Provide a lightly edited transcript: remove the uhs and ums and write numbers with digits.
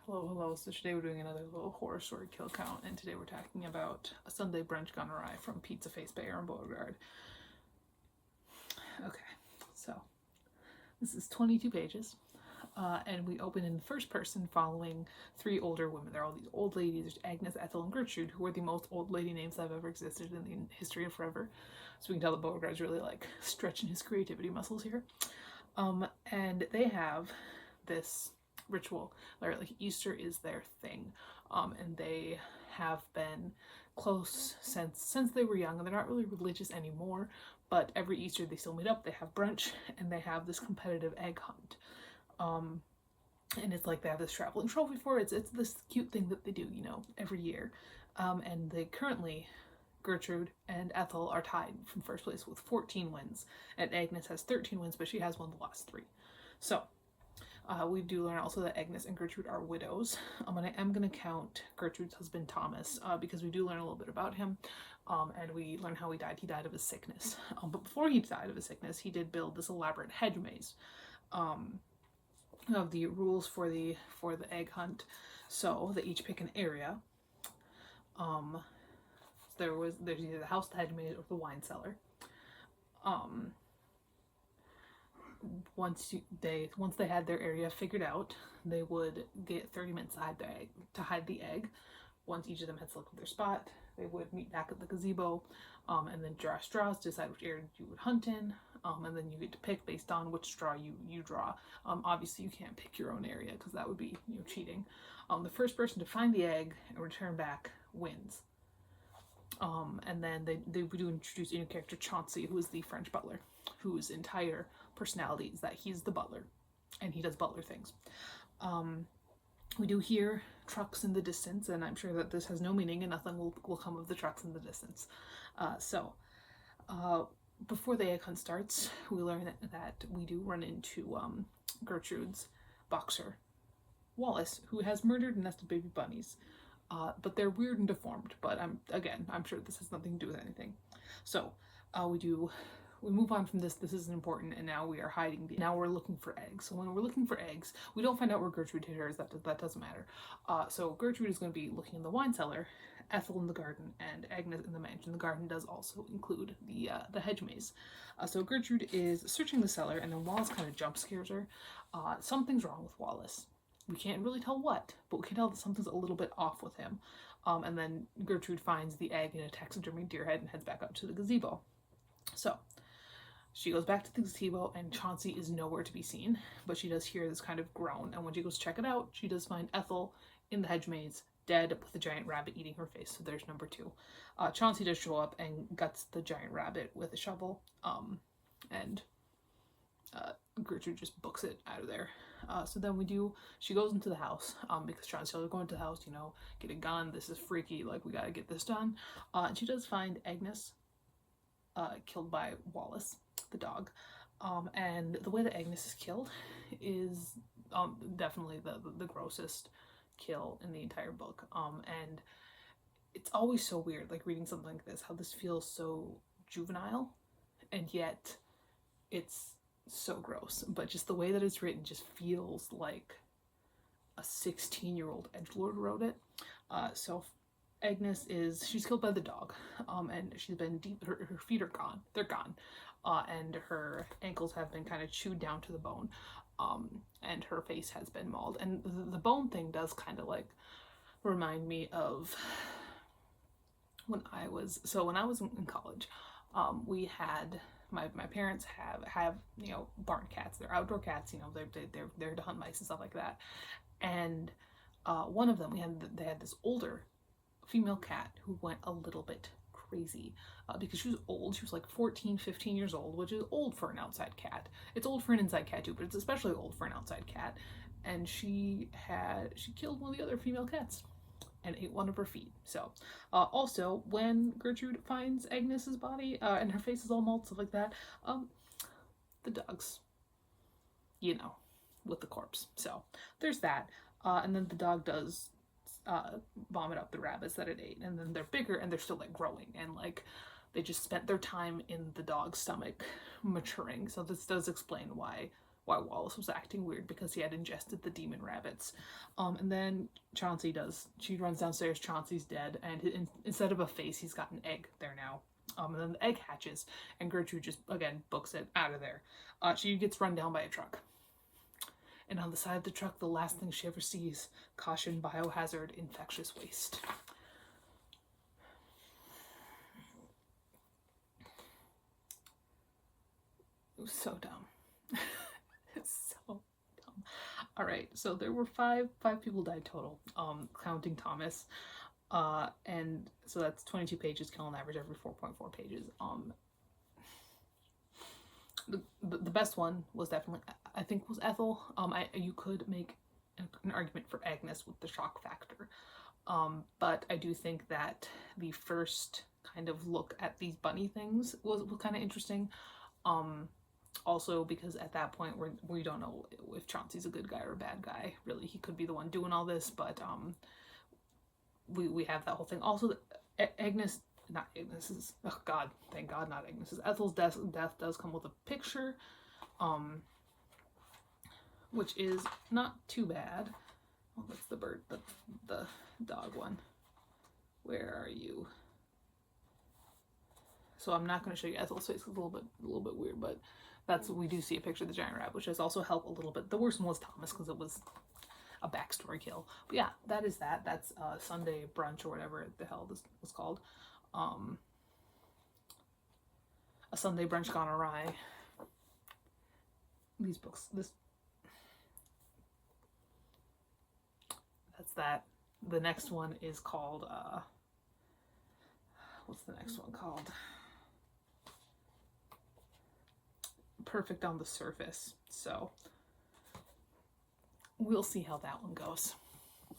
Hello, hello. So today we're doing another little horror story kill count, and today we're talking about A Sunday Brunch Gone Awry from Pizza Face by Aaron Beauregard. Okay, so this is 22 pages, and we open in the first person following three older women. They're all these old ladies. There's Agnes, Ethel, and Gertrude, who are the most old lady names that have ever existed in the history of forever. So we can tell that Beauregard's really like stretching his creativity muscles here. And they have this ritual where like Easter is their thing, and they have been close since they were young, and they're not really religious anymore, but every Easter they still meet up, they have brunch, and they have this competitive egg hunt. And it's like they have this traveling trophy for it. It's this cute thing that they do, every year. And they currently, Gertrude and Ethel are tied from first place with 14 wins, and Agnes has 13 wins, but she has won the last three. So we do learn also that Agnes and Gertrude are widows, and I am going to count Gertrude's husband Thomas because we do learn a little bit about him, and we learn how he died. He died of his sickness, but before he died of his sickness, he did build this elaborate hedge maze of the rules for the egg hunt. So they each pick an area. There's either the house, the hedge maze, or the wine cellar. Once they had their area figured out, they would get 30 minutes to hide the egg. Once each of them had selected their spot, they would meet back at the gazebo, and then draw straws to decide which area you would hunt in, and then you get to pick based on which straw you draw. Obviously, you can't pick your own area because that would be cheating. The first person to find the egg and return back wins. And then they do introduce a new character, Chauncey, who is the French butler, whose entire personality is that he's the butler, and he does butler things. We do hear trucks in the distance, and I'm sure that this has no meaning, and nothing will come of the trucks in the distance. Before the egg hunt starts, we learn that we do run into Gertrude's boxer, Wallace, who has murdered and nested baby bunnies. But they're weird and deformed, but I'm sure this has nothing to do with anything. So we move on from this. This isn't important, and now we are hiding. Now we're looking for eggs. So when we're looking for eggs, we don't find out where Gertrude hid hers. That doesn't matter. So Gertrude is going to be looking in the wine cellar, Ethel in the garden, and Agnes in the mansion. The garden does also include the hedge maze. So Gertrude is searching the cellar, and then Wallace kind of jump scares her. Something's wrong with Wallace. We can't really tell what, but we can tell that something's a little bit off with him. And then Gertrude finds the egg in a taxidermy deer head and heads back up to the gazebo. So she goes back to the gazebo, and Chauncey is nowhere to be seen, but she does hear this kind of groan, and when she goes to check it out, she does find Ethel in the hedge maze, dead, with a giant rabbit eating her face. So there's number two. Chauncey does show up and guts the giant rabbit with a shovel, and Gertrude just books it out of there. So then she goes into the house, because Chauncey tells her, go into the house, get a gun, this is freaky, like, we gotta get this done. And she does find Agnes killed by Wallace, the dog. And the way that Agnes is killed is definitely the grossest kill in the entire book. And it's always so weird, like, reading something like this, how this feels so juvenile, and yet it's so gross. But just the way that it's written just feels like a 16-year-old edgelord wrote it. So Agnes she's killed by the dog, and she's been her feet are gone. They're gone. And her ankles have been kind of chewed down to the bone, and her face has been mauled. And the bone thing does kind of like remind me of when I was in college. We had my parents have barn cats. They're outdoor cats. They're there to hunt mice and stuff like that. And one of them, they had this older female cat who went a little bit crazy because she was old. She was like 14, 15 years old, which is old for an outside cat. It's old for an inside cat too, but it's especially old for an outside cat. And she killed one of the other female cats and ate one of her feet. So also, when Gertrude finds Agnes's body and her face is all mauled, stuff like that, the dog's with the corpse. So there's that. And then the dog does vomit up the rabbits that it ate, and then they're bigger and they're still like growing, and like they just spent their time in the dog's stomach maturing. So this does explain why why Wallace was acting weird because he had ingested the demon rabbits. And then she runs downstairs, Chauncey's dead, and instead of a face, he's got an egg there now. And then the egg hatches, and Gertrude just, again, books it out of there. She gets run down by a truck. And on the side of the truck, the last thing she ever sees, caution, biohazard, infectious waste. It was so dumb. It's so dumb. All right, so there were five people died total, counting Thomas. And so that's 22 pages, kill on average every 4.4 pages. The best one was definitely, I think, was Ethel. You could make an argument for Agnes with the shock factor. But I do think that the first kind of look at these bunny things was kind of interesting. Also because at that point we don't know if Chauncey's a good guy or a bad guy. Really, he could be the one doing all this, but we have that whole thing. Also, Agnes, not Agnes's, oh god, thank god, not Agnes's. Ethel's death does come with a picture, which is not too bad. Oh, that's the bird, the dog one. Where are you? So I'm not going to show you Ethel's face. It's a little bit weird, but we do see a picture of the giant rabbit, which does also help a little bit. The worst one was Thomas because it was a backstory kill. But yeah, that is that. That's Sunday Brunch or whatever the hell this was called. A Sunday Brunch Gone Awry. These books, that's that. The next one is called, what's the next one called? Perfect on the Surface. So we'll see how that one goes.